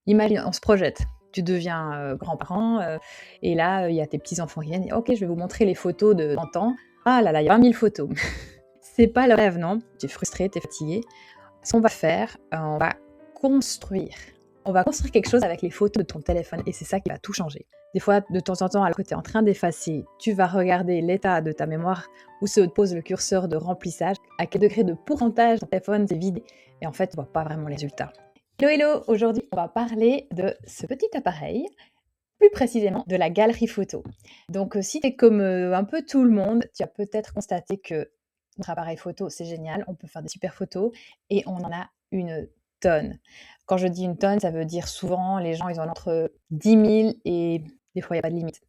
Imagine, on se projette. Tu deviens, grand-parent, et là, il y a tes petits-enfants qui viennent: «OK, je vais vous montrer les photos de d'antan. Ah là là, il y a 20 000 photos». C'est pas le rêve, non? Tu es frustré, tu es fatigué. Ce qu'on va faire, on va construire. On va construire quelque chose avec les photos de ton téléphone et c'est ça qui va tout changer. Des fois, de temps en temps, alors que tu es en train d'effacer, tu vas regarder l'état de ta mémoire où se pose le curseur de remplissage, à quel degré de pourcentage ton téléphone s'est vidé et en fait, tu vois pas vraiment les résultats. Hello, hello! Aujourd'hui, on va parler de ce petit appareil, plus précisément de la galerie photo. Donc, si tu es comme, un peu tout le monde, tu as peut-être constaté que notre appareil photo, c'est génial, on peut faire des super photos et on en a une tonne. Quand je dis une tonne, ça veut dire souvent les gens, ils en ont entre 10 000 et des fois, il y a pas de limite.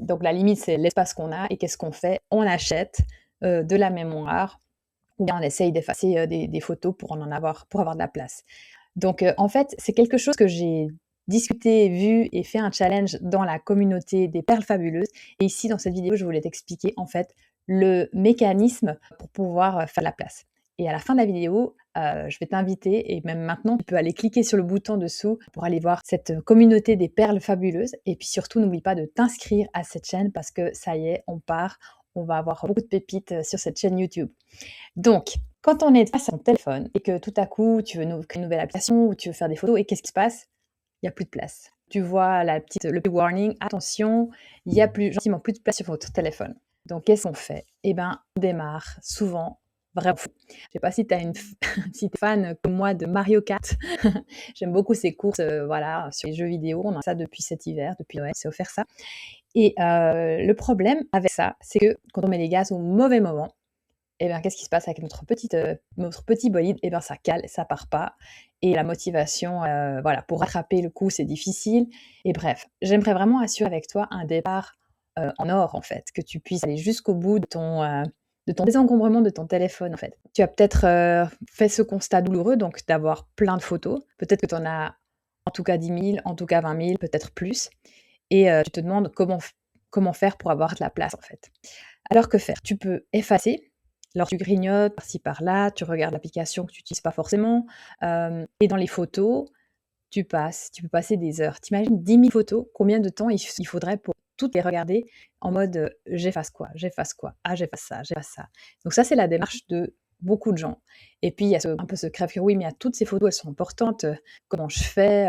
Donc la limite, c'est l'espace qu'on a et qu'est-ce qu'on fait? On achète, de la mémoire ou bien on essaye d'effacer, des photos pour avoir de la place. Donc, en fait, c'est quelque chose que j'ai discuté, vu et fait un challenge dans la communauté des perles fabuleuses et ici, dans cette vidéo, je voulais t'expliquer, en fait, le mécanisme pour pouvoir, faire de la place et à la fin de la vidéo, je vais t'inviter et même maintenant, tu peux aller cliquer sur le bouton dessous pour aller voir cette, communauté des perles fabuleuses et puis surtout, n'oublie pas de t'inscrire à cette chaîne parce que ça y est, on part, on va avoir beaucoup de pépites, sur cette chaîne YouTube. Donc, quand on est face à son téléphone et que tout à coup, tu veux créer une nouvelle application ou tu veux faire des photos et qu'est-ce qui se passe? Il y a plus de place. Tu vois le petit warning: «Attention, il y a gentiment plus de place sur votre téléphone». Donc qu'est-ce qu'on fait? Eh ben, on démarre souvent vraiment fou. Je sais pas si tu as une f si tu es fan comme moi de Mario Kart. J'aime beaucoup ces courses, voilà, sur les jeux vidéo. On a ça depuis cet hiver, depuis Noël, c'est offert ça et le problème avec ça, c'est que quand on met les gaz au mauvais moment, et bien, qu'est-ce qui se passe avec notre petit bolide? Et bien, ça cale, ça part pas et la motivation, voilà, pour rattraper le coup, c'est difficile et bref, j'aimerais vraiment assurer avec toi un départ, en or, en fait, que tu puisses aller jusqu'au bout de ton désencombrement de ton téléphone, en fait. Tu as peut-être, fait ce constat douloureux, donc d'avoir plein de photos. Peut-être que tu en as en tout cas 10 000, en tout cas 20 000, peut-être plus et tu te demandes comment faire pour avoir de la place, en fait. Alors que faire? Tu peux effacer, alors tu grignotes par-ci par-là, tu regardes l'application que tu utilises pas forcément, et dans les photos, tu peux passer des heures. Tu imagines 10 000 photos, combien de temps il faudrait pour toutes les regarder en mode, «J'efface quoi? J'efface quoi? Ah j'efface ça, j'efface ça». Donc ça, c'est la démarche de beaucoup de gens et puis il y a un peu ce crève-cœur: «Oui, mais il y a toutes ces photos, elles sont importantes, comment je fais?»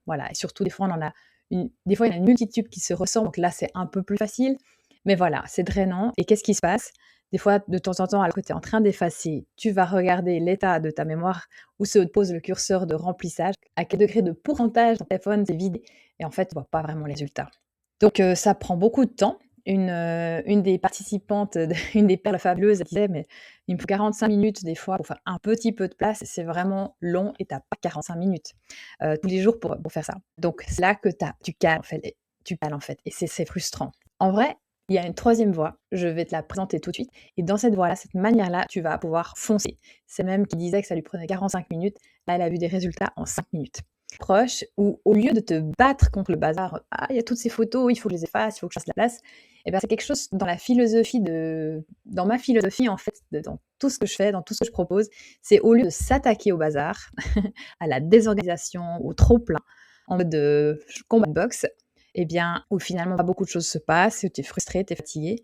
Voilà et surtout des fois on en a des fois il y en a une multitude qui se ressemblent, donc là c'est un peu plus facile, mais voilà, c'est drainant et qu'est-ce qui se passe? Des fois, de temps en temps, alors que tu es en train d'effacer, tu vas regarder l'état de ta mémoire où se pose le curseur de remplissage, à quel degré de pourcentage ton téléphone s'est vidé et en fait, tu vois pas vraiment les résultats. Donc ça prend beaucoup de temps. Une des participantes, une des perles fabuleuses, elle disait: «Mais il me faut 45 minutes des fois pour faire un petit peu de place, c'est vraiment long et tu as pas 45 minutes, tous les jours pour faire ça». Donc c'est là que tu cales en fait et c'est frustrant. En vrai, il y a une troisième voie, je vais te la présenter tout de suite et dans cette voie-là, cette manière-là, tu vas pouvoir foncer. C'est même qui disait que ça lui prenait 45 minutes, là, elle a vu des résultats en 5 minutes. Proche où au lieu de te battre contre le bazar, «Ah, il y a toutes ces photos, il faut que je les efface, il faut que je fasse la place», et ben, c'est quelque chose dans ma philosophie, en fait, dans tout ce que je fais, dans tout ce que je propose, c'est au lieu de s'attaquer au bazar, à la désorganisation, au trop-plein, en mode, combat de boxe, et bien, où finalement pas beaucoup de choses se passent, où tu es frustré, tu es fatigué.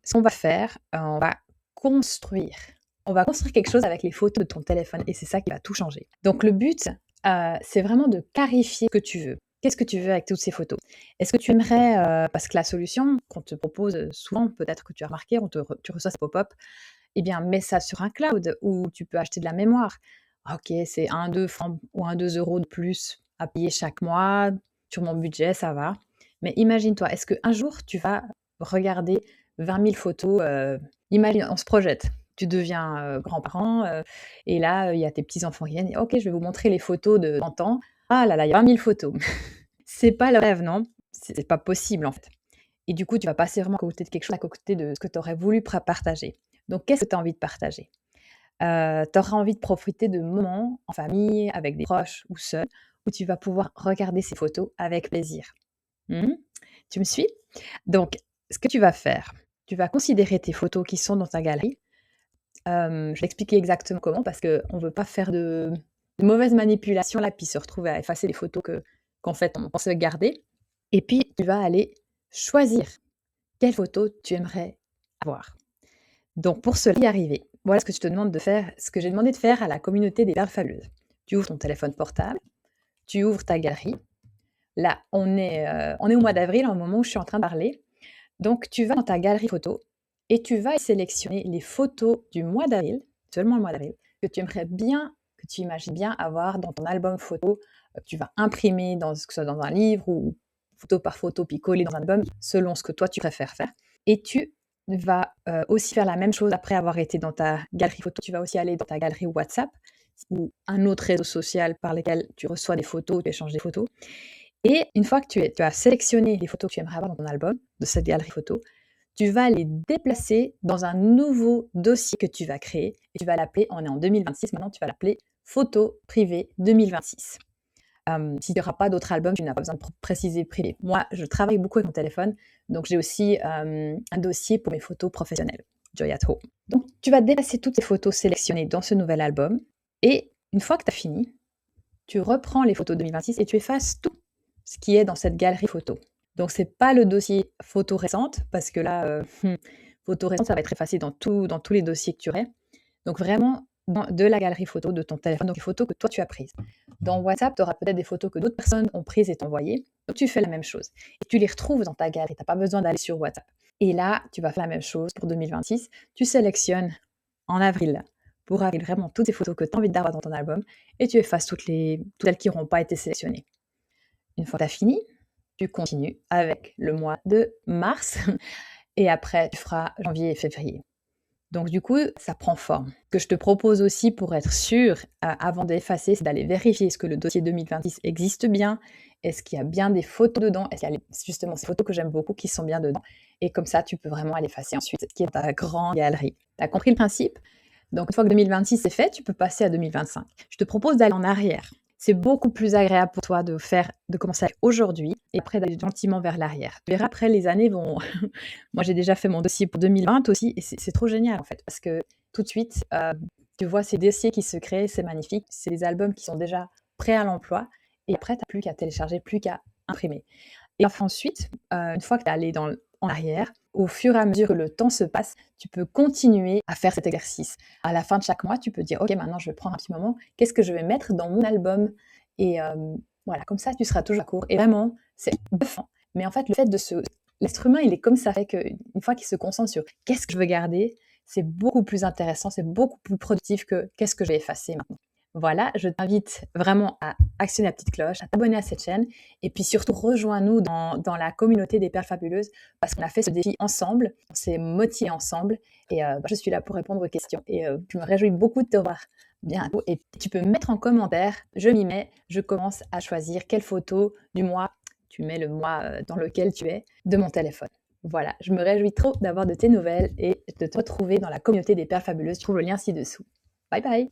Ce qu'on va faire, on va construire. On va construire quelque chose avec les photos de ton téléphone et c'est ça qui va tout changer. Donc le but, c'est vraiment de clarifier ce que tu veux. Qu'est-ce que tu veux avec toutes ces photos? Est-ce que tu aimerais, parce que la solution qu'on te propose, souvent, peut-être que tu as remarqué, tu reçois ce pop-up, eh bien, mets ça sur un cloud où tu peux acheter de la mémoire. OK, c'est 1-2 francs ou 1-2 € de plus à payer chaque mois. Sur mon budget, ça va. Mais imagine-toi, est-ce qu'un jour, tu vas regarder 20 000 photos, imagine, on se projette. Tu deviens, grand-parent, et là, il y a tes petits-enfants qui viennent: «OK, je vais vous montrer les photos de d'antan. Ah là là, il y a 20 000 photos». C'est pas le rêve, non? C'est pas possible, en fait. Et du coup, tu vas passer vraiment à côté de quelque chose, à côté de ce que tu aurais voulu partager. Donc qu'est-ce que tu as envie de partager? Tu auras envie de profiter de moments en famille, avec des proches ou seul, où tu vas pouvoir regarder ces photos avec plaisir. Mmh. Tu me suis? Donc ce que tu vas faire, tu vas considérer tes photos qui sont dans ta galerie. Je vais expliquer exactement comment parce qu'on ne veut pas faire de de mauvaises manipulations là, puis se retrouver à effacer les photos qu'en fait on pensait garder. Et puis tu vas aller choisir quelle photo tu aimerais avoir. Donc pour cela y arriver, voilà ce que je te demande de faire, ce que j'ai demandé de faire à la communauté des perles fabuleuses. Tu ouvres ton téléphone portable, tu ouvres ta galerie. Là, on est au mois d'avril, au moment où je suis en train de parler. Donc tu vas dans ta galerie photo et tu vas sélectionner les photos du mois d'avril, seulement le mois d'avril, que tu aimerais bien, que tu imagines bien avoir dans ton album photo, que tu vas imprimer que ce soit dans un livre ou photo par photo, puis coller dans un album, selon ce que toi tu préfères faire. Et tu vas aussi faire la même chose après avoir été dans ta galerie photo. Tu vas aussi aller dans ta galerie WhatsApp ou un autre réseau social par lequel tu reçois des photos, tu échanges des photos. Et une fois que tu as sélectionné les photos que tu aimerais avoir dans ton album, de cette galerie photo, tu vas les déplacer dans un nouveau dossier que tu vas créer et tu vas l'appeler, on est en 2026 maintenant, tu vas l'appeler Photo privée 2026. S'il n'y aura pas d'autres albums, tu n'as pas besoin de préciser privé. Moi, je travaille beaucoup avec mon téléphone, donc j'ai aussi un dossier pour mes photos professionnelles, Joy at Home. Donc, tu vas déplacer toutes ces photos sélectionnées dans ce nouvel album et une fois que tu as fini, tu reprends les photos 2026 et tu effaces tout ce qui est dans cette galerie photo. Donc, ce n'est pas le dossier photo récente, parce que là, photo récente, ça va être effacé dans tous les dossiers que tu aurais. Donc, vraiment, de la galerie photo de ton téléphone, donc les photos que toi tu as prises. Dans WhatsApp, tu auras peut-être des photos que d'autres personnes ont prises et t'envoyées. Donc, tu fais la même chose. Et tu les retrouves dans ta galerie. Tu n'as pas besoin d'aller sur WhatsApp. Et là, tu vas faire la même chose pour 2026. Tu sélectionnes en avril, pour avril, vraiment toutes les photos que tu as envie d'avoir dans ton album et tu effaces toutes celles qui n'auront pas été sélectionnées. Une fois que tu as fini, tu continues avec le mois de mars et après, tu feras janvier et février. Donc du coup, ça prend forme. Ce que je te propose aussi pour être sûr, avant d'effacer, c'est d'aller vérifier est-ce que le dossier 2026 existe bien, est-ce qu'il y a bien des photos dedans, est-ce qu'il y a justement ces photos que j'aime beaucoup qui sont bien dedans. Et comme ça, tu peux vraiment aller effacer ensuite ce qui est ta grande galerie. Tu as compris le principe? Donc une fois que 2026 est fait, tu peux passer à 2025. Je te propose d'aller en arrière. C'est beaucoup plus agréable pour toi de commencer aujourd'hui et après d'aller gentiment vers l'arrière. Tu verras, après, les années vont... Moi, j'ai déjà fait mon dossier pour 2020 aussi et c'est trop génial en fait parce que tout de suite, tu vois ces dossiers qui se créent, c'est magnifique. C'est des albums qui sont déjà prêts à l'emploi et après, tu n'as plus qu'à télécharger, plus qu'à imprimer. Et enfin, ensuite, une fois que tu es allé en arrière, au fur et à mesure que le temps se passe, tu peux continuer à faire cet exercice. À la fin de chaque mois, tu peux dire, OK, maintenant je vais prendre un petit moment, qu'est-ce que je vais mettre dans mon album? Et voilà, comme ça, tu seras toujours à court. Et vraiment, c'est bluffant. Mais en fait, l'être humain, il est comme ça, fait qu'une fois qu'il se concentre sur qu'est-ce que je veux garder, c'est beaucoup plus intéressant, c'est beaucoup plus productif que qu'est-ce que je vais effacer maintenant. Voilà, je t'invite vraiment à actionner la petite cloche, à t'abonner à cette chaîne et puis surtout rejoins-nous dans la communauté des perles fabuleuses parce qu'on a fait ce défi ensemble, on s'est motivés ensemble et je suis là pour répondre aux questions et je me réjouis beaucoup de te voir bientôt et tu peux mettre en commentaire, je m'y mets, je commence à choisir quelle photo du mois, tu mets le mois dans lequel tu es, de mon téléphone. Voilà, je me réjouis trop d'avoir de tes nouvelles et de te retrouver dans la communauté des perles fabuleuses. Tu trouves le lien ci-dessous. Bye bye!